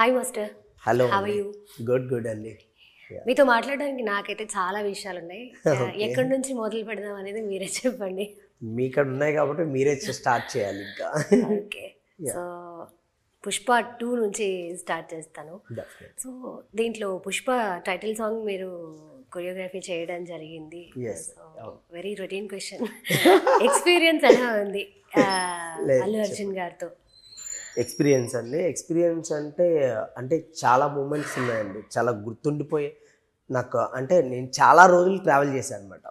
Hi master. Hello how are అండి. You? Good అండి. మీతో మాట్లాడడానికి నాకైతే చాలా విషయాలు ఉన్నాయి. ఎక్కడి నుంచి మొదలు పెడదాం అనేది మీరే చెప్పండి. మీక్కడ ఉన్నాయి కాబట్టి మీరే స్టార్ట్ చేయాలి ఇంకా. ఓకే, సో పుష్ప 2 నుంచి స్టార్ట్ చేస్తాను. సో దీంట్లో పుష్ప టైటిల్ సాంగ్ మీరు కొరియోగ్రఫీ చేయడం జరిగింది. Yes. Very routine question, experience ఎలా ఉంది అల్లు అర్జున్ గారితో? ఎక్స్పీరియన్స్ అంటే అంటే చాలా మూమెంట్స్ ఉన్నాయండి, చాలా గుర్తుండిపోయే నాకు. అంటే నేను చాలా రోజులు ట్రావెల్ చేశాను అనమాట.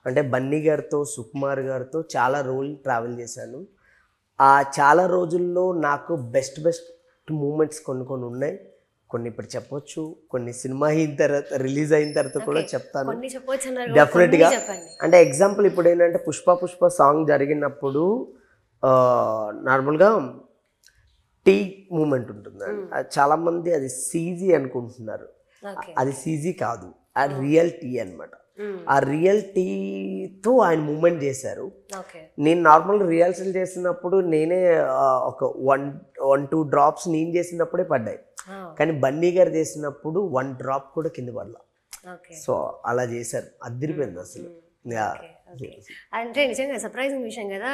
అంటే బన్నీ గారితో, సుకుమార్ గారితో చాలా రోజులు ట్రావెల్ చేశాను. ఆ చాలా రోజుల్లో నాకు బెస్ట్ మూమెంట్స్ కొన్ని ఉన్నాయి. కొన్ని ఇప్పుడు చెప్పొచ్చు, కొన్ని సినిమా అయిన తర్వాత, రిలీజ్ అయిన తర్వాత కూడా చెప్తాను డెఫినెట్గా. అంటే ఎగ్జాంపుల్ ఇప్పుడు ఏంటంటే పుష్ప సాంగ్ జరిగినప్పుడు నార్మల్గా టీ మూమెంట్ ఉంటుందండి. చాలామంది అది సీజీ అనుకుంటున్నారు, అది సీజీ కాదు, అది రియల్ టీ అనమాట. ఆ రియల్ టీతో ఆయన మూమెంట్ చేశారు. నేను నార్మల్ రిహార్సల్ చేసినప్పుడు నేనే ఒక 1-2 డ్రాప్స్ నేను చేసినప్పుడే పడ్డాయి, కానీ బన్నీ గారు చేసినప్పుడు 1 డ్రాప్ కూడా కింద పడలా. సో అలా చేశారు, అదిరిపోయింది అసలు. అంటే నిజంగా సర్ప్రైజింగ్ విషయం కదా,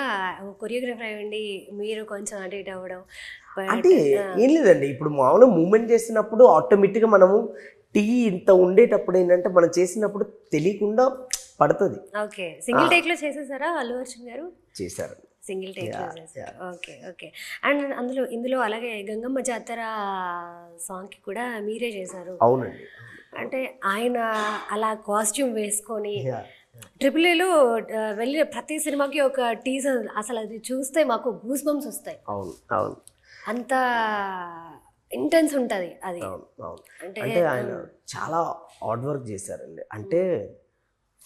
కొరియోగ్రాఫర్ అయ్యండి మీరు కొంచెం అటు ఇటు అవ్వడం. అంటే ఏం లేదండి, ఇప్పుడు మామూలుగా మూమెంట్ చేసినప్పుడు ఆటోమేటిక్గా మనము టీ ఇంత ఉండేటప్పుడు ఏంటంటే మనం చేసినప్పుడు తెలియకుండా పడుతుంది. ఓకే, సింగిల్ టేక్ లో చేసేసారా అల్లు అర్జున్ గారు? చేశారు, సింగిల్ టేక్ లో చేశారు. ఓకే. అండ్ ఇందులో అలాగే గంగమ్మ జాతర సాంగ్ కి కూడా మీరే చేశారు. అవునండి. అంటే ఆయన అలా కాస్ట్యూమ్ వేసుకొని AAAలో వెళ్ళిన ప్రతి సినిమాకి ఒక టీజర్, అసలు అది చూస్తే మాకు గూస్ బంప్స్ వస్తాయి. అవును, అంత ఇంటెన్స్ ఉంటుంది అది. అంటే ఆయన చాలా హార్డ్ వర్క్ చేశారండి. అంటే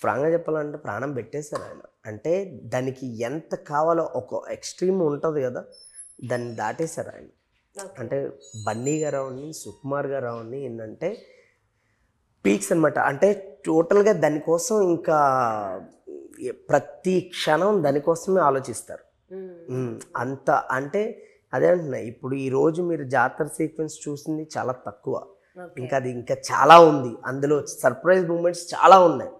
ఫ్రాంక్గా చెప్పాలంటే ప్రాణం పెట్టేశారు ఆయన. అంటే దానికి ఎంత కావాలో ఒక ఎక్స్ట్రీమ్ ఉంటుంది కదా, దాన్ని దాటేశారు ఆయన. అంటే బన్నీ గారు అవన్నీ, సుకుమార్ గారు అవన్నీ ఏంటంటే పీక్స్ అనమాట. అంటే టోటల్గా దానికోసం ఇంకా ప్రతి క్షణం దానికోసమే ఆలోచిస్తారు. అంత అంటే అదే అంటున్నా, ఇప్పుడు ఈరోజు మీరు జాతర సీక్వెన్స్ చూసింది చాలా తక్కువ, ఇంకా అది ఇంకా చాలా ఉంది. అందులో సర్ప్రైజ్ మూమెంట్స్ చాలా ఉన్నాయి.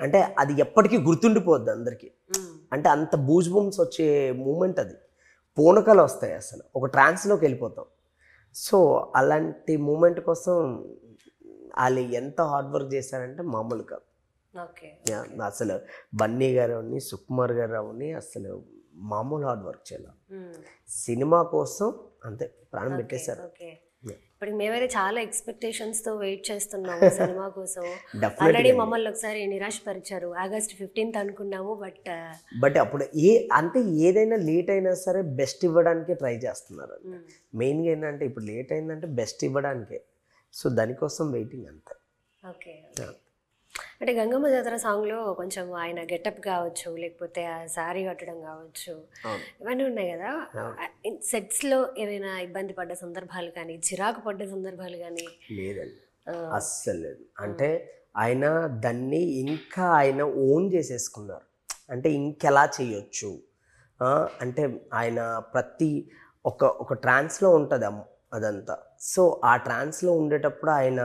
అంటే అది ఎప్పటికీ గుర్తుండిపోద్ది అందరికీ. అంటే అంత బూజ్ బూమ్స్ వచ్చే మూమెంట్ అది, పూనకాలు వస్తాయి, అసలు ఒక ట్రాన్స్లోకి వెళ్ళిపోతాం. సో అలాంటి మూమెంట్ కోసం వాళ్ళు ఎంత హార్డ్ వర్క్ చేశారంటే మామూలు కాదు. అసలు బన్నీ గారు అవని, సుకుమార్ గారు అవని అసలు మామూలు హార్డ్ వర్క్ చేయాలి. సినిమా కోసం అంతే ప్రాణం పెట్టేశారు. ఇప్పుడు మేమైతే చాలా ఎక్స్పెక్టేషన్స్తో వెయిట్ చేస్తున్నాము సినిమా కోసం. ఆల్రెడీ మమ్మల్ని ఒకసారి నిరాశపరిచారు. August 15th అనుకున్నాము, బట్ అప్పుడు అంటే ఏదైనా లేట్ అయినా సరే బెస్ట్ ఇవ్వడానికే ట్రై చేస్తున్నారు. మెయిన్గా ఏంటంటే ఇప్పుడు లేట్ అయిందంటే బెస్ట్ ఇవ్వడానికే. సో దానికోసం వెయిటింగ్ అంతే. ఓకే, అంటే గంగమ్మ జాతర సాంగ్లో కొంచెం ఆయన గెటప్ కావచ్చు, లేకపోతే ఆ శారీ కట్టడం కావచ్చు, ఇవన్నీ ఉన్నాయి కదా. సెట్స్లో ఏమైనా ఇబ్బంది పడ్డ సందర్భాలు కానీ, చిరాకు పడ్డ సందర్భాలు కానీ? లేదండి, అస్సలు లేదు. అంటే ఆయన దాన్ని ఇంకా ఆయన ఓన్ చేసేసుకున్నారు. అంటే ఇంకెలా చేయొచ్చు అంటే ఆయన ప్రతి ఒక ట్రాన్స్లో ఉంటుంది అదంతా. సో ఆ ట్రాన్స్లో ఉండేటప్పుడు ఆయన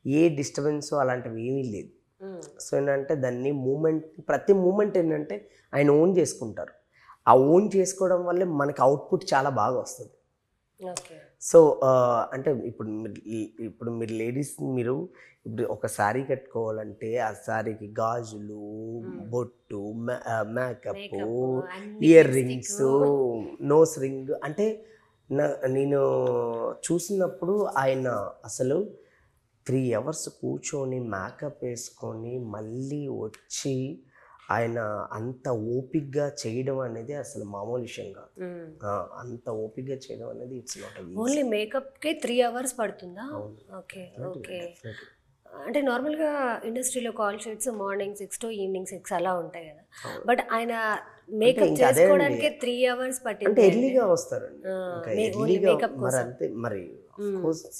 ఏ డిస్టర్బెన్స్ అలాంటివి ఏమీ లేదు. సో ఏంటంటే దాన్ని ప్రతి మూమెంట్ ఏంటంటే ఆయన ఓన్ చేసుకుంటారు. ఆ ఓన్ చేసుకోవడం వల్లే మనకి అవుట్పుట్ చాలా బాగా వస్తుంది. సో అంటే ఇప్పుడు మీరు లేడీస్, మీరు ఇప్పుడు ఒక శారీ కట్టుకోవాలంటే ఆ శారీకి గాజులు, బొట్టు, makeup, ear rings, nose ring. అంటే నేను చూసినప్పుడు ఆయన అసలు 3 hours కూర్చొని మేకప్ వేసుకొని మళ్ళీ వచ్చి ఆయన అంత ఓపిక్గా చేయడం అనేది అసలు మామూలు విషయం కాదు. అంత ఓపిక్గా చేయడం అనేది ఇట్స్ నాట్ ఈజీ. ఓన్లీ మేకప్కే 3 hours పడుతుందా? ఓకే. అంటే నార్మల్గా ఇండస్ట్రీలో call sheets morning 6 to evening 6 అలా ఉంటాయి కదా, బట్ ఆయన మేకప్ చేసుకోవడానికి 3 hours పట్టింది. అంటే ఎర్లీగా వస్తారండి, మరి అంతే. మరి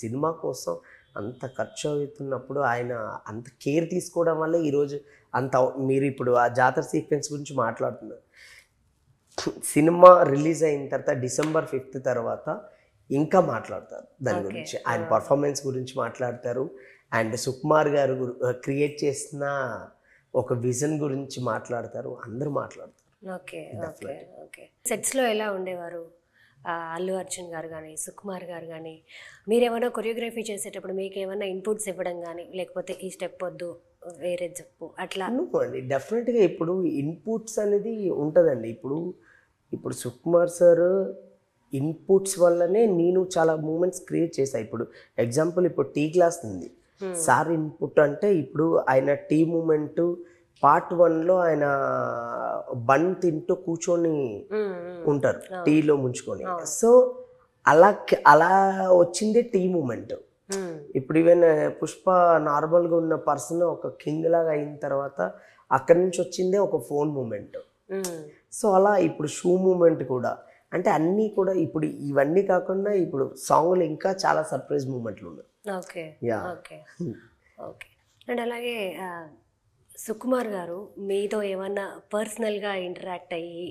సినిమా కోసం అంత ఖర్చు అవుతున్నప్పుడు ఆయన అంత కేర్ తీసుకోవడం వల్ల ఈరోజు అంత. మీరు ఇప్పుడు ఆ జాతర సీక్వెన్స్ గురించి మాట్లాడుతున్నారు. సినిమా రిలీజ్ అయిన తర్వాత December 5th తర్వాత ఇంకా మాట్లాడతారు దాని గురించి, ఆయన పర్ఫార్మెన్స్ గురించి మాట్లాడతారు. అండ్ సుకుమార్ గారు క్రియేట్ చేసిన ఒక విజన్ గురించి మాట్లాడతారు, అందరూ మాట్లాడతారు. Okay okay okay. సెట్స్లో ఎలా ఉండేవారు అల్లు అర్జున్ గారు కానీ సుకుమార్ గారు కానీ? మీరేమైనా కొరియోగ్రఫీ చేసేటప్పుడు మీకు ఏమైనా ఇన్పుట్స్ ఇవ్వడం కానీ, లేకపోతే ఈ స్టెప్ వద్దు వేరే చెప్పు అట్లా? అండి డెఫినెట్గా ఇప్పుడు ఇన్పుట్స్ అనేది ఉంటుందండి. ఇప్పుడు సుకుమార్ సార్ ఇన్పుట్స్ వల్లనే నేను చాలా మూమెంట్స్ క్రియేట్ చేశాను. ఇప్పుడు ఎగ్జాంపుల్ ఇప్పుడు టీ క్లాస్ ఉంది, సార్ ఇన్పుట్ అంటే ఇప్పుడు ఆయన టీ మూమెంట్ పార్ట్ 1లో ఆయన బన్ తింటూ కూర్చొని ఉంటారు టీలో ముంచుకొని. సో అలా వచ్చిందే టీ మూమెంట్. ఇప్పుడు ఈవెన్ పుష్ప నార్మల్గా ఉన్న పర్సన్ ఒక కింగ్ లాగా అయిన తర్వాత అక్కడి నుంచి వచ్చిందే ఒక ఫోన్ మూమెంట్. సో అలా ఇప్పుడు షూ మూమెంట్ కూడా, అంటే అన్నీ కూడా ఇప్పుడు ఇవన్నీ కాకుండా ఇప్పుడు సాంగ్లో ఇంకా చాలా సర్ప్రైజ్ మూమెంట్లు ఉన్నాయి. Okay okay okay. అండ్ అలాగే సుకుమార్ గారు మీతో ఏమన్నా పర్సనల్గా ఇంటరాక్ట్ అయ్యి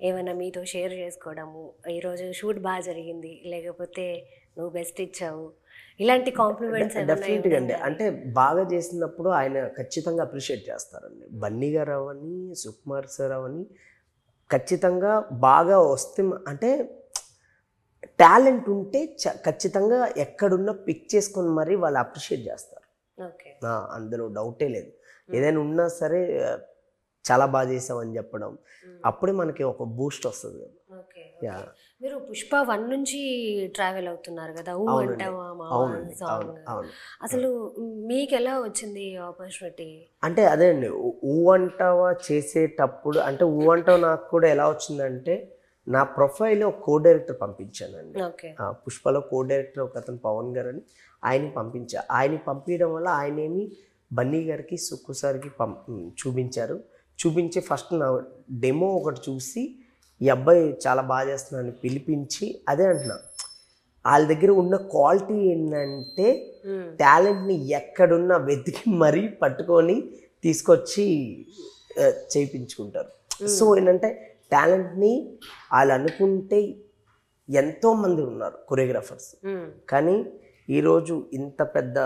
ఏమైనా మీతో షేర్ చేసుకోవడము, ఈరోజు షూట్ బాగా జరిగింది, లేకపోతే నువ్వు బెస్ట్ ఇచ్చావు, ఇలాంటి కాంప్లిమెంట్స్? డెఫినెట్గా అండి, అంటే బాగా చేసినప్పుడు ఆయన ఖచ్చితంగా అప్రిషియేట్ చేస్తారండి. బన్నీ గారు అవని సుకుమార్ సార్ అవని ఖచ్చితంగా బాగా వస్తే, అంటే టాలెంట్ ఉంటే ఖచ్చితంగా ఎక్కడున్నా పిక్ చేసుకొని మరీ వాళ్ళు అప్రిషియేట్ చేస్తారు. ఓకే, అందులో డౌటే లేదు. ఏదైనా ఉన్నా సరే చాలా బాగా చేసామని చెప్పడం, అప్పుడే మనకి ఒక బూస్ట్ వస్తుంది. ఓకే. మీరు పుష్ప 1 నుంచి ట్రావెల్ అవుతున్నారు కదా, ఊ అంటావా సాంగ్, అసలు మీకు ఎలా వచ్చింది ఆపర్చునిటీ? అంటే అదే అండి, ఊ అంటావా చేసేటప్పుడు, అంటే ఊ అంటావా నాకు కూడా ఎలా వచ్చిందంటే, నా ప్రొఫైల్ ఒక కో డైరెక్టర్ పంపించానండి. పుష్పలో కో డైరెక్టర్ ఒక అతను పవన్ గారు అని, ఆయనకి పంపించా. ఆయనకి పంపించడం వల్ల ఆయనేమి బన్నీ గారికి సుక్కు సార్కి చూపించి ఫస్ట్ నా డెమో ఒకటి చూసి ఈ అబ్బాయి చాలా బాగా చేస్తున్నాడని పిలిపించి, అదే అంటున్నా వాళ్ళ దగ్గర ఉన్న క్వాలిటీ ఏంటంటే టాలెంట్ని ఎక్కడున్నా వెతికి మరీ పట్టుకొని తీసుకొచ్చి చేయించుకుంటారు. సో ఏంటంటే టాలెంట్ని వాళ్ళు అనుకుంటే ఎంతోమంది ఉన్నారు కొరియోగ్రాఫర్స్, కానీ ఈరోజు ఇంత పెద్ద,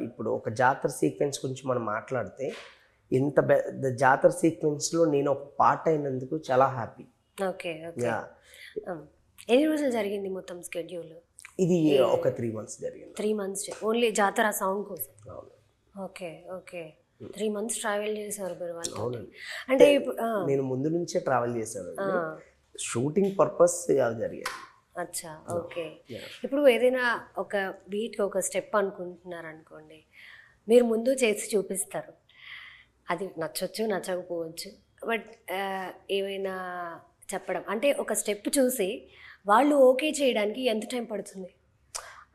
ఇప్పుడు ఒక జాతర సీక్వెన్స్ గురించి మనం మాట్లాడితే, ఇంత పెద్ద జాతర సీక్వెన్స్లో నేను ఒక పార్ట్ అయినందుకు చాలా హ్యాపీ. Okay okay. ఎన్ని రోజులు జరిగింది మొత్తం స్కెడ్యూల్? ఇది ఒక 3 months జరిగింది. 3 months ఓన్లీ జాతర సాంగ్ కోసం? Okay okay. 3 months ట్రావెల్ చేశారు మీరు వాళ్ళు. అంటే నేను ముందు నుంచే ట్రావెల్ చేశాను, షూటింగ్ పర్పస్ అవి జరిగాయి. అచ్చా ఓకే. ఇప్పుడు ఏదైనా ఒక బీట్కి ఒక స్టెప్ అనుకుంటున్నారు అనుకోండి, మీరు ముందు చేసి చూపిస్తారు, అది నచ్చవచ్చు నచ్చకపోవచ్చు, బట్ ఏమైనా చెప్పడం అంటే ఒక స్టెప్ చూసి వాళ్ళు ఓకే చేయడానికి ఎంత టైం పడుతుంది?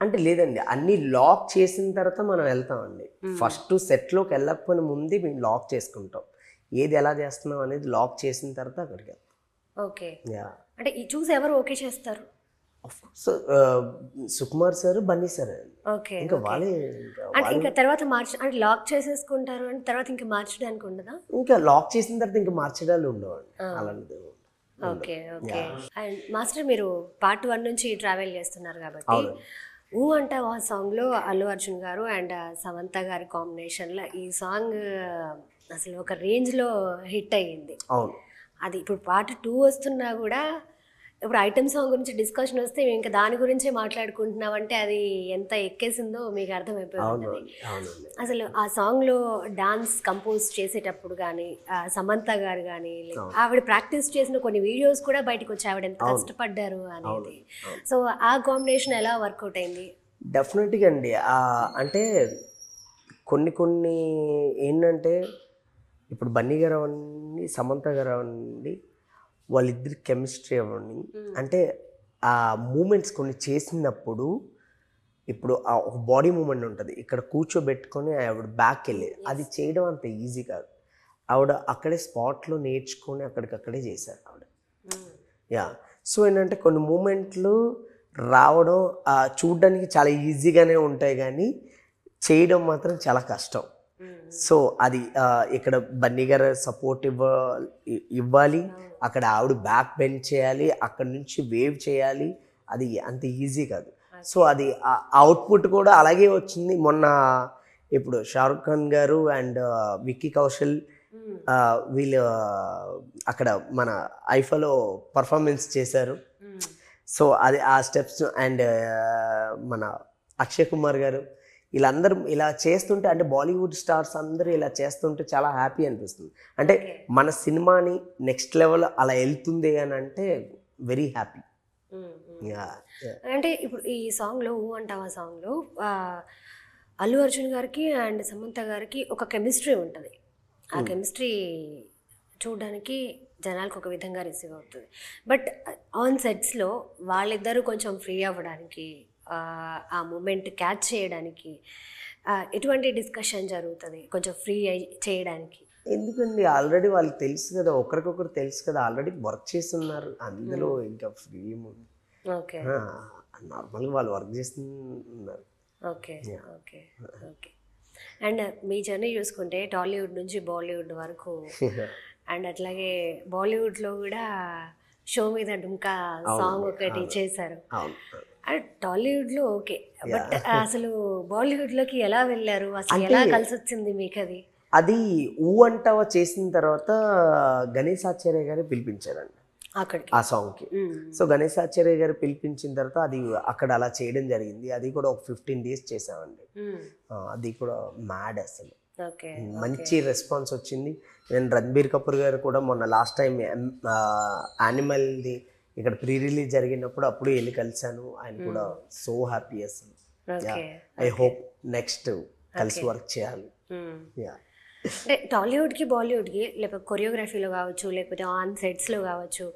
అంటే లేదండి, అన్నీ లాక్ చేసిన తర్వాత మనం వెళ్తామండి. ఫస్ట్ సెట్లోకి వెళ్ళకపోయిన ముందే మేము లాక్ చేసుకుంటాం, ఏది ఎలా చేస్తున్నాం అనేది లాక్ చేసిన తర్వాత అక్కడికి వెళ్తాం. ఓకే. అంటే ఈ చూసి ఎవరు ఓకే చేస్తారు? Sukumar sir, Bunny sir. Okay. ఇంకా వాళ్ళే, అంటే ఇంకా తర్వాత అంటే లాక్ చేసేసుకుంటారు అంటే తర్వాత ఇంకా మార్చడానికి ఉండదా? ఇంకా లాక్ చేసిన తర్వాత ఇంకా మార్చడాలు ఉండవండి అలాంటిది. Okay okay. అండ్ మాస్టర్, మీరు పార్ట్ 1 నుంచి ట్రావెల్ చేస్తున్నారు కాబట్టి, ఊ అంటావా సాంగ్లో అల్లు అర్జున్ గారు అండ్ సమంత గారి కాంబినేషన్లో ఈ సాంగ్ అసలు ఒక రేంజ్లో హిట్ అయ్యింది. అవును. అది ఇప్పుడు పార్ట్ 2 వస్తున్నా కూడా, ఇప్పుడు ఐటమ్ సాంగ్ గురించి డిస్కషన్ వస్తే మేము ఇంకా దాని గురించే మాట్లాడుకుంటున్నామంటే అది ఎంత ఎక్కేసిందో మీకు అర్థమైపోయింది. అసలు ఆ సాంగ్లో డాన్స్ కంపోజ్ చేసేటప్పుడు కానీ సమంత గారు కానీ, ఆవిడ ప్రాక్టీస్ చేసిన కొన్ని వీడియోస్ కూడా బయటకు వచ్చి ఆవిడ ఎంత కష్టపడ్డారు అనేది. సో ఆ కాంబినేషన్ ఎలా వర్కౌట్ అయింది? డెఫినెట్గా అండి, అంటే కొన్ని ఏంటంటే, ఇప్పుడు బన్నీ గారు అవ్వండి, సమంత గారు అవ్వండి, వాళ్ళిద్దరి కెమిస్ట్రీ అవ్వండి, అంటే ఆ మూమెంట్స్ కొన్ని చేసినప్పుడు, ఇప్పుడు ఒక బాడీ మూమెంట్ ఉంటుంది, ఇక్కడ కూర్చోబెట్టుకొని ఆవిడ బ్యాక్ వెళ్ళేది, అది చేయడం అంత ఈజీ కాదు. ఆవిడ అక్కడే స్పాట్లో నేర్చుకొని అక్కడికక్కడే చేశారు ఆవిడ. సో ఏంటంటే కొన్ని మూమెంట్లు రావడం చూడడానికి చాలా ఈజీగానే ఉంటాయి, కానీ చేయడం మాత్రం చాలా కష్టం. సో అది ఇక్కడ బన్నీ గారు సపోర్ట్ ఇవ్వాలి, అక్కడ ఆవిడ బ్యాక్ బెండ్ చేయాలి, అక్కడ నుంచి వేవ్ చేయాలి, అది అంత ఈజీ కాదు. సో అది అవుట్పుట్ కూడా అలాగే వచ్చింది. మొన్న ఇప్పుడు షారుఖ్ ఖాన్ గారు అండ్ విక్కీ కౌశల్ వీళ్ళు అక్కడ మన ఐఫాలో పర్ఫార్మెన్స్ చేశారు. సో అది ఆ స్టెప్స్ అండ్ మన అక్షయ్ కుమార్ గారు వీళ్ళందరూ ఇలా చేస్తుంటే, అంటే బాలీవుడ్ స్టార్స్ అందరూ ఇలా చేస్తుంటే చాలా హ్యాపీ అనిపిస్తుంది. అంటే మన సినిమాని నెక్స్ట్ లెవెల్ అలా వెళ్తుంది అని అంటే వెరీ హ్యాపీ. అంటే ఇప్పుడు ఈ సాంగ్లో ఊ అంటావా సాంగ్లో అల్లు అర్జున్ గారికి అండ్ సమంత గారికి ఒక కెమిస్ట్రీ ఉంటుంది. ఆ కెమిస్ట్రీ చూడడానికి జనాలకు ఒక విధంగా రిసీవ్ అవుతుంది. బట్ ఆన్ సెట్స్లో వాళ్ళిద్దరూ కొంచెం ఫ్రీ అవ్వడానికి, ఆ మూమెంట్ క్యాచ్ చేయడానికి ఎటువంటి డిస్కషన్ జరుగుతుంది కొంచెం ఫ్రీ చేయడానికి? ఎందుకండి ఆల్రెడీ వాళ్ళకి తెలుసు కదా, ఒకరికొకరు తెలుసు కదా, ఆల్రెడీ వర్క్ చేస్తున్నారు అందులో. ఇంకా ఫ్రీ ఓకే, నార్మల్గా వాళ్ళు వర్క్ చేస్తున్నారు. Okay okay okay. And me journey చూసుకుంటే టాలీవుడ్ నుంచి బాలీవుడ్ వరకు అండ్ అట్లాగే బాలీవుడ్లో కూడా షో మీద డుంకా సాంగ్ ఒకటి చేశారు. టాలీవుడ్లో ఓకే, బట్ అసలు బాలీవుడ్లోకి ఎలా వెళ్ళారు, అసలు ఎలా కలిసి వచ్చింది మీకు అది? అది ఊ అంటావా చేసిన తర్వాత గణేష్ ఆచార్య గారు పిలిపించారండి అక్కడికి ఆ సాంగ్కి. సో గణేష్ ఆచార్య గారు పిలిపించిన తర్వాత అది అక్కడ అలా చేయడం జరిగింది. అది కూడా ఒక 15 days చేసామండి. అది కూడా మ్యాడ్ అసలు, మంచి రెస్పాన్స్ వచ్చింది. నేను రణబీర్ కపూర్ గారు కూడా మొన్న లాస్ట్ టైం యానిమల్ది ఇక్కడ ప్రీ రిలీజ్ జరిగినప్పుడు అప్పుడు వెళ్ళి కలిశాను. ఆయన కూడా సో హ్యాపీ అసలు. ఐ హోప్ నెక్స్ట్ కలిసి వర్క్ చేయాలి. అంటే టాలీవుడ్కి బాలీవుడ్కి లేకపోతే కొరియోగ్రఫీలో కావచ్చు, లేకపోతే ఆన్ సెట్స్లో కావచ్చు,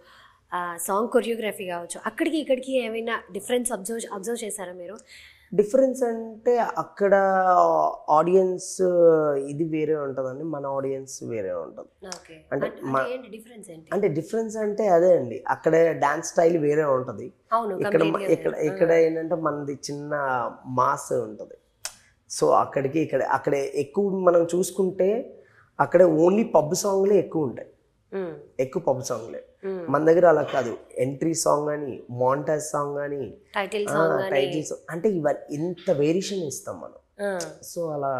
సాంగ్ కొరియోగ్రఫీ కావచ్చు, అక్కడికి ఇక్కడికి ఏమైనా డిఫరెన్స్ అబ్జర్వ్ చేశారా మీరు? డిఫరెన్స్ అంటే అక్కడ ఆడియన్స్ ఇది వేరే ఉంటుందండి, మన ఆడియన్స్ వేరే ఉంటుంది. అంటే డిఫరెన్స్ అంటే అదే అండి, అక్కడ డాన్స్ స్టైల్ వేరే ఉంటుంది. ఇక్కడ ఏంటంటే మనది చిన్న మాస్ ఉంటుంది. సో అక్కడికి అక్కడ ఎక్కువ మనం చూసుకుంటే అక్కడ ఓన్లీ పబ్ సాంగ్లే ఎక్కువ ఉంటాయి, ఎక్కువ పబ్ సాంగ్లే. మన దగ్గర అలా కాదు, ఎంట్రీ సాంగ్ అని, మాంటాజ్ సాంగ్ అని, టైటిల్ సాంగ్ అంటే ఇవన్నీ ఇంత వేరియేషన్ ఇస్తాం మనం. సో అలా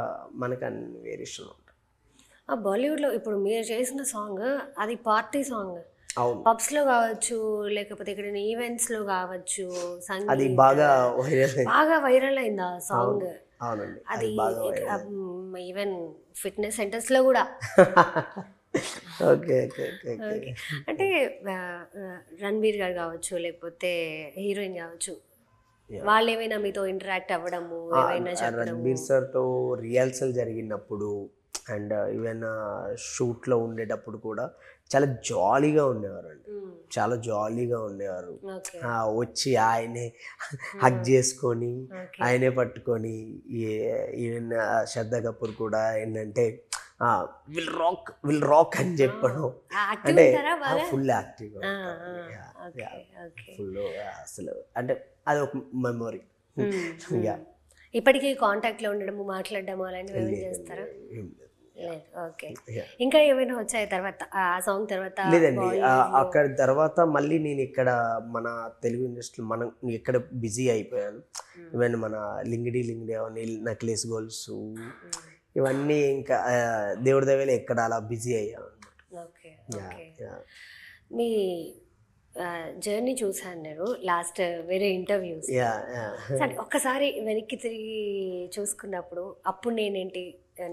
మనకు అన్ని వేరియేషన్ ఉంటాయి. బాలీవుడ్లో ఇప్పుడు మీరు చేసిన సాంగ్ అది పార్టీ సాంగ్, పబ్స్లో కావచ్చు, లేకపోతే ఇక్కడ ఈవెంట్స్లో కావచ్చు, అది బాగా వైరల్ అయింది ఆ సాంగ్. అది ఈవెన్ ఫిట్నెస్ సెంటర్స్లో కూడా. అంటే రణబీర్ గారు కావచ్చు, లేకపోతే హీరోయిన్ కావచ్చు, వాళ్ళు ఏమైనా మీతో ఇంటరాక్ట్ అవ్వడము, ఏమైనా రణబీర్ సార్తో రిహార్సల్ జరిగినప్పుడు అండ్ ఈవెన్ షూట్లో ఉండేటప్పుడు కూడా చాలా జాలీగా ఉండేవారండి, చాలా జాలీగా ఉండేవారు. వచ్చి ఆయనే హగ్ చేసుకొని ఆయనే పట్టుకొని, ఈవెన్ శ్రద్ధా కపూర్ కూడా ఏంటంటే విల్ రాక్ అని చెప్పడం, అంటే ఫుల్ యాక్టివ్గా ఫుల్ అసలు, అంటే అది ఒక మెమొరీ. ఇప్పటికీ కాంటాక్ట్లో ఉండడము, మాట్లాడడము అలాంటివి చేస్తారా? ఓకే. ఇంకా ఏమైనా వచ్చాయి తర్వాత ఆ సాంగ్ తర్వాత? లేదండి, అక్కడ తర్వాత మళ్ళీ నేను ఇక్కడ మన తెలుగు ఇండస్ట్రీ మనం ఇక్కడ బిజీ అయిపోయాను. ఈవెన్ మన లింగిడి అవన్నీ, నక్లెస్ గోల్స్ ఇవన్నీ ఇంకా దేవుడి దయవల్ల ఎక్కడ అలా బిజీ అయ్యాను. మీ జర్నీ చూసాను నేను లాస్ట్ వేరే ఇంటర్వ్యూస్. సరే ఒక్కసారి వెనక్కి తిరిగి చూసుకున్నప్పుడు అప్పుడు నేనేంటి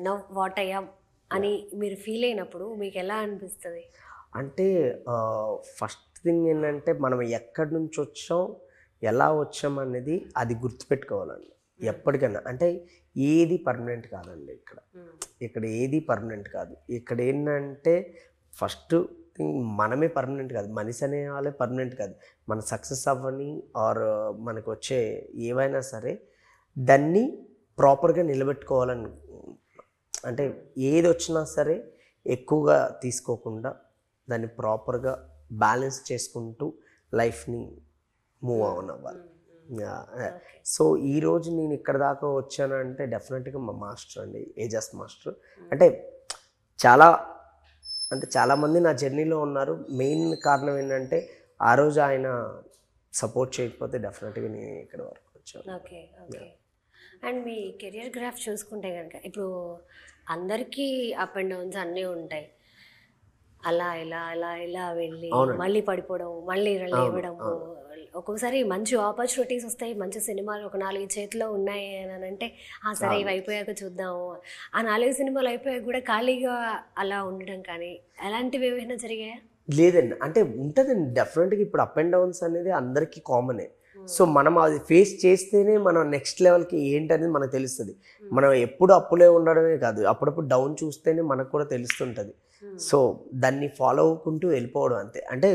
నవ్ వాట్ అయ్యాం అని మీరు ఫీల్ అయినప్పుడు మీకు ఎలా అనిపిస్తుంది? అంటే ఫస్ట్ థింగ్ ఏంటంటే మనం ఎక్కడి నుంచి వచ్చాం, ఎలా వచ్చాం అనేది అది గుర్తుపెట్టుకోవాలండి ఎప్పటికైనా. అంటే ఏది పర్మనెంట్ కాదండి ఇక్కడ ఏది పర్మనెంట్ కాదు. ఇక్కడ ఏంటంటే ఫస్ట్ థింగ్ మనమే పర్మనెంట్ కాదు, మనిషి అనే వాళ్ళే పర్మనెంట్ కాదు. మన సక్సెస్ అవ్వని ఆర్ మనకు వచ్చే ఏవైనా సరే దాన్ని ప్రాపర్గా నిలబెట్టుకోవాలని, అంటే ఏది వచ్చినా సరే ఎక్కువగా తీసుకోకుండా దాన్ని ప్రాపర్గా బ్యాలెన్స్ చేసుకుంటూ లైఫ్ని మూవ్ ఆన్ అవ్వాలి. సో ఈరోజు నేను ఇక్కడ దాకా వచ్చానంటే డెఫినెట్గా మా మాస్టర్ అండి, ఏజాస్ మాస్టర్. అంటే చాలామంది నా జర్నీలో ఉన్నారు. మెయిన్ కారణం ఏంటంటే ఆ రోజు ఆయన సపోర్ట్ చేయకపోతే డెఫినెట్గా నేను ఇక్కడ వరకు వచ్చాను. Okay okay. And me career graph చూసుకుంటే కనుక ఇప్పుడు అందరికీ అప్ అండ్ డౌన్స్ అన్నీ ఉంటాయి. అలా ఇలా అలా ఇలా వెళ్ళి మళ్ళీ పడిపోవడం, మళ్ళీ లేవడము, ఒక్కొక్కసారి మంచి ఆపర్చునిటీస్ వస్తాయి, మంచి సినిమాలు ఒక 4 చేతిలో ఉన్నాయి అని అంటే సరే ఇవి అయిపోయాక చూద్దాము, ఆ 4 సినిమాలు అయిపోయాక కూడా ఖాళీగా అలా ఉండడం కానీ అలాంటివి ఏమైనా జరిగాయా? లేదండి, అంటే ఉంటుందండి డెఫినెట్గా. ఇప్పుడు అప్ అండ్ డౌన్స్ అనేది అందరికీ కామనే. సో మనం అది ఫేస్ చేస్తేనే మనం నెక్స్ట్ లెవెల్కి ఏంటనేది మనకు తెలుస్తుంది. మనం ఎప్పుడు అప్పులే ఉండడమే కాదు, అప్పుడప్పుడు డౌన్ చూస్తేనే మనకు కూడా తెలుస్తుంటుంది. సో దాన్ని ఫాలో అవ్వకుంటూ వెళ్ళిపోవడం అంతే. అంటే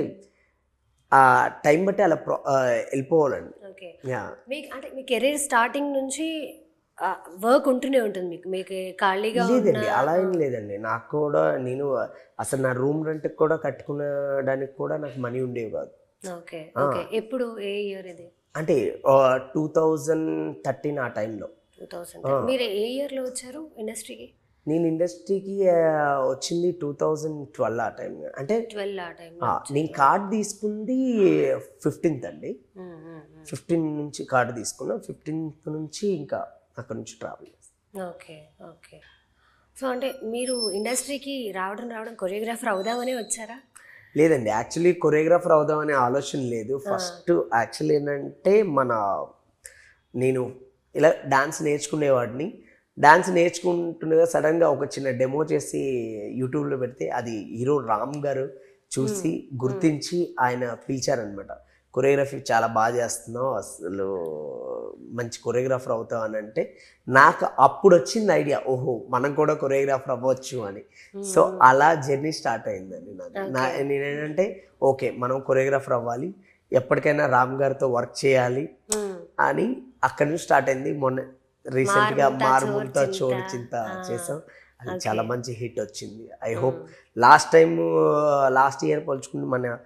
ఆ టైం బట్టి అలా వెళ్ళిపోవాలండి. ఓకే. మీకు అంటే మీ కెరీర్ స్టార్టింగ్ నుంచి వర్క్ ఉంటూనే ఉంటుంది మీకు, మీకు ఖాళీగా? లేదండి, అలా ఏం లేదండి. నాకు కూడా నేను అసలు నా రూమ్ రెంట్కి కూడా కట్టుకునేడానికి కూడా నాకు మనీ ఉండేవి కాదు. Okay okay. ఎప్పుడు, ఏ ఇయర్ ఇది? అంటే 2013 ఆ టైంలో. 2000. మీరు ఏ ఇయర్లో వచ్చారు ఇండస్ట్రీకి? నేను ఇండస్ట్రీకి వచ్చింది 2012 ఆ టైం. అంటే 12 ఆ టైం. నేను కార్డ్ తీసుకుంది 15th అండి. 15 నుంచి కార్డు తీసుకున్నా. 15th నుంచి ఇంకా అక్కడ నుంచి ట్రావెల్ చేస్తాను. Okay okay. సో అంటే మీరు ఇండస్ట్రీకి రావడం కొరియోగ్రాఫర్ అవుదామని వచ్చారా? లేదండి, యాక్చువల్లీ కొరియోగ్రాఫర్ అవుదామనే ఆలోచన లేదు. ఫస్ట్ యాక్చువల్లీ ఏంటంటే నేను ఇలా డాన్స్ నేర్చుకునేవాడిని. డాన్స్ నేర్చుకుంటుండగా సడన్గా ఒక చిన్న డెమో చేసి యూట్యూబ్లో పెడితే అది హీరో రామ్ గారు చూసి గుర్తించి ఆయన పిలిచారనమాట. కొరియోగ్రఫీ చాలా బాగా చేస్తున్నావు, అసలు మంచి కొరియోగ్రాఫర్ అవుతావు అని అంటే నాకు అప్పుడు వచ్చింది ఐడియా, ఓహో మనం కూడా కొరియోగ్రాఫర్ అవ్వచ్చు అని. సో అలా జర్నీ స్టార్ట్ అయిందండి నాది. నేనేంటంటే ఓకే మనం కొరియోగ్రాఫర్ అవ్వాలి, ఎప్పటికైనా రామ్ గారితో వర్క్ చేయాలి అని అక్కడి నుంచి స్టార్ట్ అయింది. మొన్న రీసెంట్గా మారుమూలతో చోరు చింత చేసాం, అది చాలా మంచి హిట్ వచ్చింది. ఐ హోప్ లాస్ట్ ఇయర్ పోల్చుకుంటే మన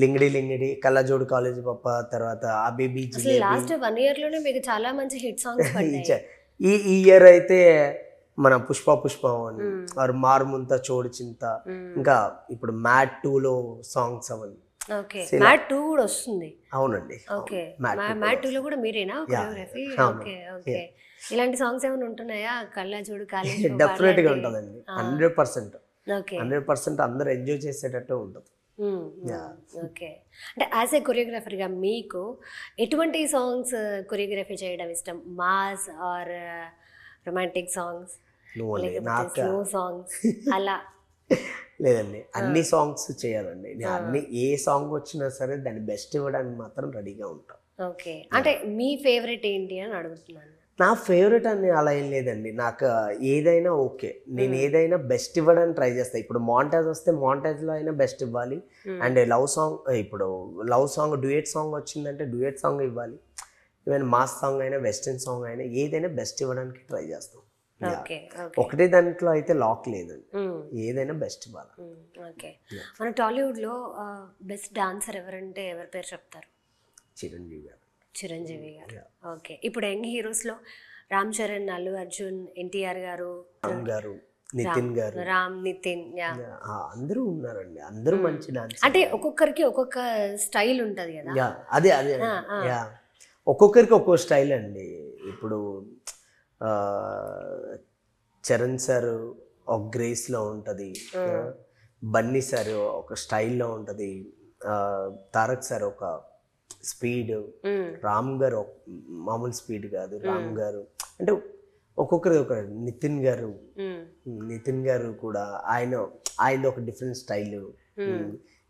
లింగిడి కళ్ళజోడు కాలేజ్ పప్ప, తర్వాత అబేబీ లాస్ట్ 1 year లోనే మీకు చాలా మంచి హిట్ సాంగ్స్ ఈ ఇయర్ అయితే మన పుష్ప అని మారుమూలతో చోడు చింత, ఇంకా ఇప్పుడు మ్యాట్ 2లో సాంగ్స్ అవన్నీ. ఓకే, మ్యాట్ 2 కూడా వస్తుంది. అవునండి. ఓకే, మ్యాట్ 2లో కూడా మీరేనా కొరియోగ్రఫీ? Okay okay. ఇలాంటి సాంగ్స్ ఏమైనా ఉంటున్నాయా కళ్ళజోడు కాలేజ్? డెఫినెట్గా ఉంటుందండి, 100%. 100% అందరూ ఎంజాయ్ చేసేటట్టు ఉంటుంది. ఓకే. అంటే యాజ్ ఏ కొరియోగ్రాఫర్గా మీకు ఎటువంటి సాంగ్స్ కొరియోగ్రఫీ చేయడం ఇష్టం? Mass or romantic songs, slow songs అలా? లేదండి, అన్ని సాంగ్స్ చేయాలండి. నేను ఏ సాంగ్ వచ్చినా సరే దాన్ని బెస్ట్ ఇవ్వడానికి మాత్రం రెడీగా ఉంటాను. ఓకే, అంటే మీ ఫేవరెట్ ఏంటి అని అడుగుతున్నాను. నా ఫేవరెట్ అని అలా ఏం లేదండి, నాకు ఏదైనా ఓకే. నేను ఏదైనా బెస్ట్ ఇవ్వడానికి ట్రై చేస్తాను. ఇప్పుడు మాంటేజ్ వస్తే మాంటేజ్లో అయినా బెస్ట్ ఇవ్వాలి. అండ్ లవ్ సాంగ్, ఇప్పుడు లవ్ సాంగ్ డ్యూయట్ సాంగ్ వచ్చిందంటే డ్యూయట్ సాంగ్ ఇవ్వాలి. ఈవెన్ మాస్ సాంగ్ అయినా వెస్టర్న్ సాంగ్ అయినా ఏదైనా బెస్ట్ ఇవ్వడానికి ట్రై చేస్తాం. ఒకటే దాంట్లో అయితే లాక్ లేదండి, ఏదైనా బెస్ట్ ఇవ్వాలి. ఓకే, మన టాలీవుడ్లో బెస్ట్ డాన్సర్ ఎవరంటే ఎవరి పేరు చెప్తారు? చిరంజీవి గారు. చిరంజీవి గారు. ఓకే, ఇప్పుడు యంగ్ హీరోస్లో రామ్ చరణ్, అల్లు అర్జున్, ఎన్టీఆర్ గారు, నితిన్ గారు, నితిన్, అందరూ ఉన్నారండి. అందరూ మంచి డాన్స్. అంటే ఒక్కొక్కరికి ఒక్కొక్క స్టైల్ ఉంటుంది కదా. అదే ఒక్కొక్కరికి ఒక్కో స్టైల్ అండి. ఇప్పుడు చరణ్ సార్ ఒక గ్రేస్లో ఉంటుంది, బన్నీ సార్ ఒక స్టైల్లో ఉంటుంది, తారక్ సార్ ఒక స్పీడ్, రామ్ గారు మామూలు స్పీడ్ కాదు, రామ్ గారు అంటే ఒక్కొక్కరి ఒక. నితిన్ గారు కూడా ఆయన ఒక డిఫరెంట్ స్టైల్,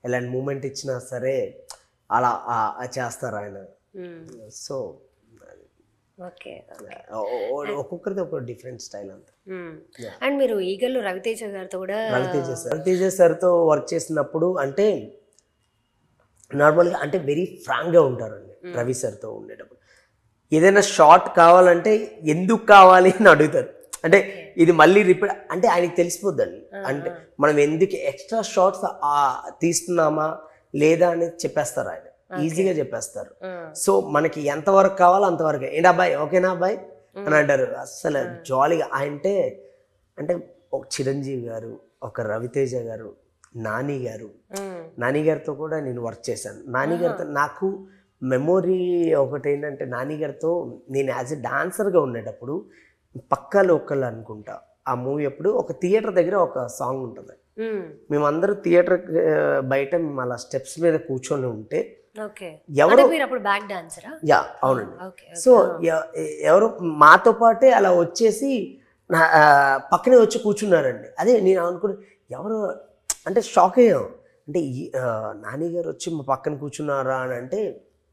ఎలాంటి మూమెంట్ ఇచ్చినా సరే అలా చేస్తారు ఆయన. సో ఒక్కొక్కరిది ఒక డిఫరెంట్ స్టైల్ అంతా. అండ్ మీరు ఈగల్లో రవితేజ గారితో కూడా, రవితేజ సార్తో వర్క్ చేసినప్పుడు అంటే నార్మల్గా అంటే వెరీ ఫ్రాంక్గా ఉంటారండి రవి సార్తో ఉండేటప్పుడు. ఏదైనా షార్ట్ కావాలంటే ఎందుకు కావాలి అని అడుగుతారు. అంటే ఇది మళ్ళీ రిపీట్ అంటే ఆయనకి తెలిసిపోద్దండి. అంటే మనం ఎందుకు ఎక్స్ట్రా షార్ట్స్ తీస్తున్నామా లేదా అనేది చెప్పేస్తారు ఆయన, ఈజీగా చెప్పేస్తారు. సో మనకి ఎంతవరకు కావాలో అంతవరకు, ఏంటి అబ్బాయి ఓకేనా అబ్బాయి అని అంటారు. అస్సలు జాలీగా అంటే ఒక చిరంజీవి గారు, ఒక రవితేజ గారు, నాని గారితో కూడా నేను వర్క్ చేశాను. నాని గారితో నాకు మెమొరీ ఒకటి ఏంటంటే నాని గారితో నేను యాజ్ ఎ డాన్సర్గా ఉండేటప్పుడు పక్కా లోకల్ అనుకుంటా ఆ మూవీ అప్పుడు ఒక థియేటర్ దగ్గర ఒక సాంగ్ ఉంటుంది. మేమందరూ థియేటర్ బయట మేము అలా స్టెప్స్ మీద కూర్చొని ఉంటే ఎవరు యా అవునండి. సో ఎవరు మాతో పాటే అలా వచ్చేసి పక్కనే వచ్చి కూర్చున్నారండి. అదే నేను అనుకుని ఎవరు అంటే షాక్ అయ్యాం. అంటే నాని గారు వచ్చి మా పక్కన కూర్చున్నారా అని అంటే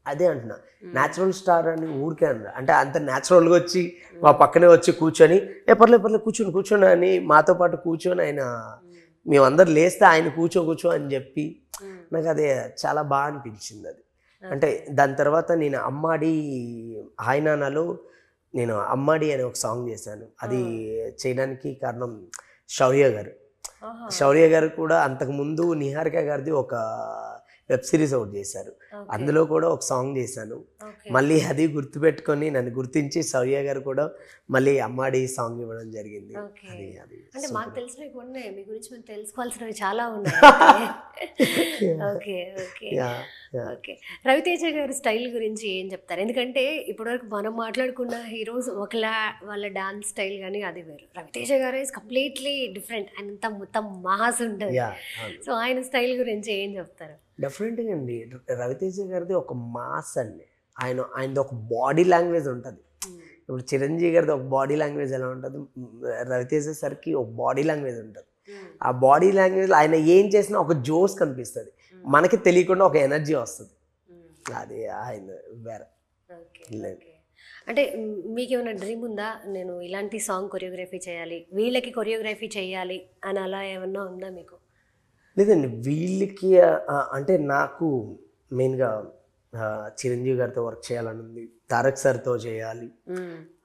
అదే అంటున్నా న్యాచురల్ స్టార్ అని ఊరికే అన్నారు. అంటే అంత న్యాచురల్గా వచ్చి మా పక్కనే వచ్చి కూర్చొని పర్లేదు కూర్చొని అని మాతో పాటు కూర్చొని ఆయన మేమందరు లేస్తే ఆయన కూర్చో అని చెప్పి నాకు అదే చాలా బాగా అనిపించింది అది. అంటే దాని తర్వాత నేను అమ్మాడి హాయ్నానాలో నేను అమ్మాడి అనే ఒక సాంగ్ చేశాను. అది చేయడానికి కారణం శౌర్య గారు కూడా అంతకుముందు నిహారిక గారిది ఒక వెబ్ సిరీస్ ఒకటి చేశారు. అందులో కూడా ఒక సాంగ్ చేశాను. మళ్ళీ అది గుర్తుపెట్టుకొని నన్ను గుర్తించి శౌర్య గారు కూడా మళ్ళీ అమ్మాడి సాంగ్ ఇవ్వడం జరిగింది. అంటే మాకు తెలిసినవి కొన్ని మీ గురించి మేము తెలుసుకోవాల్సినవి చాలా ఉన్నాయి. ఓకే ఓకే ఓకే రవితేజ గారి స్టైల్ గురించి ఏం చెప్తారు? ఎందుకంటే ఇప్పటివరకు మనం మాట్లాడుకున్న హీరోస్ ఒకలా వాళ్ళ డాన్స్ స్టైల్ కానీ అది వేరు. రవితేజ గారు ఇస్ కంప్లీట్లీ డిఫరెంట్. ఆయన మొత్తం మాస్ ఉంటుంది. సో ఆయన స్టైల్ గురించి ఏం చెప్తారు? డెఫినెట్గా అండి రవితేజ గారిది ఒక మాస్ అండి. ఆయనది ఒక బాడీ లాంగ్వేజ్ ఉంటుంది. ఇప్పుడు చిరంజీవి గారిది ఒక బాడీ లాంగ్వేజ్ ఎలా ఉంటుంది, రవితేజ సార్కి ఒక బాడీ లాంగ్వేజ్ ఉంటుంది. ఆ బాడీ లాంగ్వేజ్ ఆయన ఏం చేసినా ఒక జోస్ కనిపిస్తుంది, మనకి తెలియకుండా ఒక ఎనర్జీ వస్తుంది. అది ఆయన వేరే. అంటే మీకేమైనా డ్రీమ్ ఉందా, నేను ఇలాంటి సాంగ్ కొరియోగ్రఫీ చేయాలి, వీళ్ళకి కొరియోగ్రఫీ చేయాలి అని అలా ఏమన్నా ఉందా మీకు? లేదండి, వీళ్ళకి అంటే నాకు మెయిన్గా చిరంజీవి గారితో వర్క్ చేయాలని ఉంది, తారక్ సార్తో చేయాలి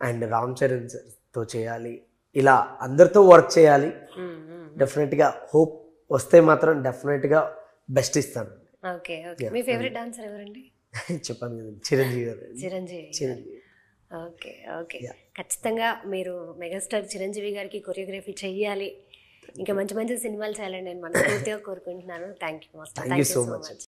అండ్ రామ్ చరణ్ సార్తో చేయాలి, ఇలా అందరితో వర్క్ చేయాలి. డెఫినెట్గా హోప్ వస్తే మాత్రం డెఫినెట్గా బెస్ట్ ఇస్తాను. ఓకే ఓకే మీ ఫేవరెట్ డాన్సర్ ఎవరండి? చెప్పాను కదా, చిరంజీవి గారు. చిరంజీవి. ఓకే ఓకే ఖచ్చితంగా మీరు మెగాస్టార్ చిరంజీవి గారికి కొరియోగ్రఫీ చెయ్యాలి, ఇంకా మంచి మంచి సినిమాలు చేయాలని నేను మనస్ఫూర్తిగా కోరుకుంటున్నాను. Thank you so much.